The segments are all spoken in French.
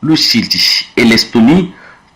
le Chili et l'Estonie,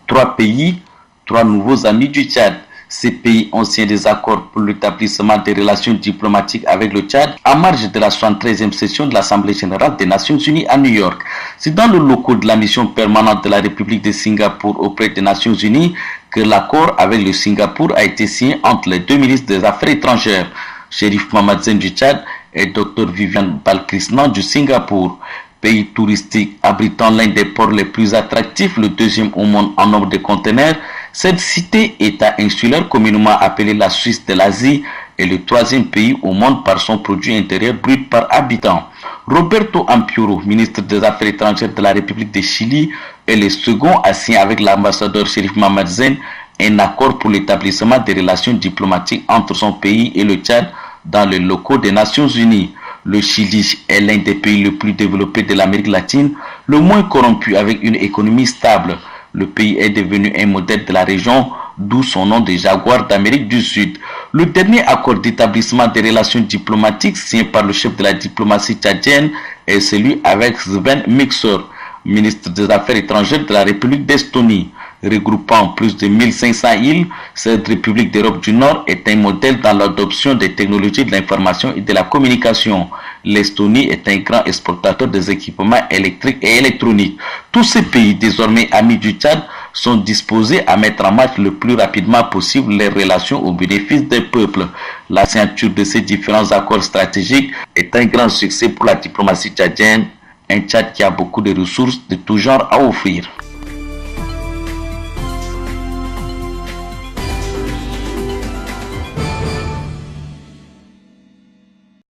3 pays, 3 nouveaux amis du Tchad. Ces pays ont signé des accords pour l'établissement des relations diplomatiques avec le Tchad en marge de la 73e session de l'Assemblée générale des Nations unies à New York. C'est dans le locaux de la mission permanente de la République de Singapour auprès des Nations unies que l'accord avec le Singapour a été signé entre les 2 ministres des Affaires étrangères, Shérif Mohamed Zen du Tchad et Dr Vivian Balkrishnan du Singapour. Pays touristique abritant l'un des ports les plus attractifs, le 2e au monde en nombre de conteneurs, cette cité-État insulaire communément appelée la Suisse de l'Asie est le 3e pays au monde par son produit intérieur brut par habitant. Roberto Ampiuro, ministre des Affaires étrangères de la République de Chili, est le second à signer avec l'ambassadeur Shérif Mohamed Zen un accord pour l'établissement des relations diplomatiques entre son pays et le Tchad dans les locaux des Nations unies. Le Chili est l'un des pays les plus développés de l'Amérique latine, le moins corrompu avec une économie stable. Le pays est devenu un modèle de la région, d'où son nom de Jaguar d'Amérique du Sud. Le dernier accord d'établissement des relations diplomatiques signé par le chef de la diplomatie tchadienne est celui avec Sven Mikser, ministre des Affaires étrangères de la République d'Estonie. Regroupant plus de 1500 îles, cette République d'Europe du Nord est un modèle dans l'adoption des technologies de l'information et de la communication. L'Estonie est un grand exportateur des équipements électriques et électroniques. Tous ces pays, désormais amis du Tchad, sont disposés à mettre en marche le plus rapidement possible les relations au bénéfice des peuples. La signature de ces différents accords stratégiques est un grand succès pour la diplomatie tchadienne, un Tchad qui a beaucoup de ressources de tout genre à offrir.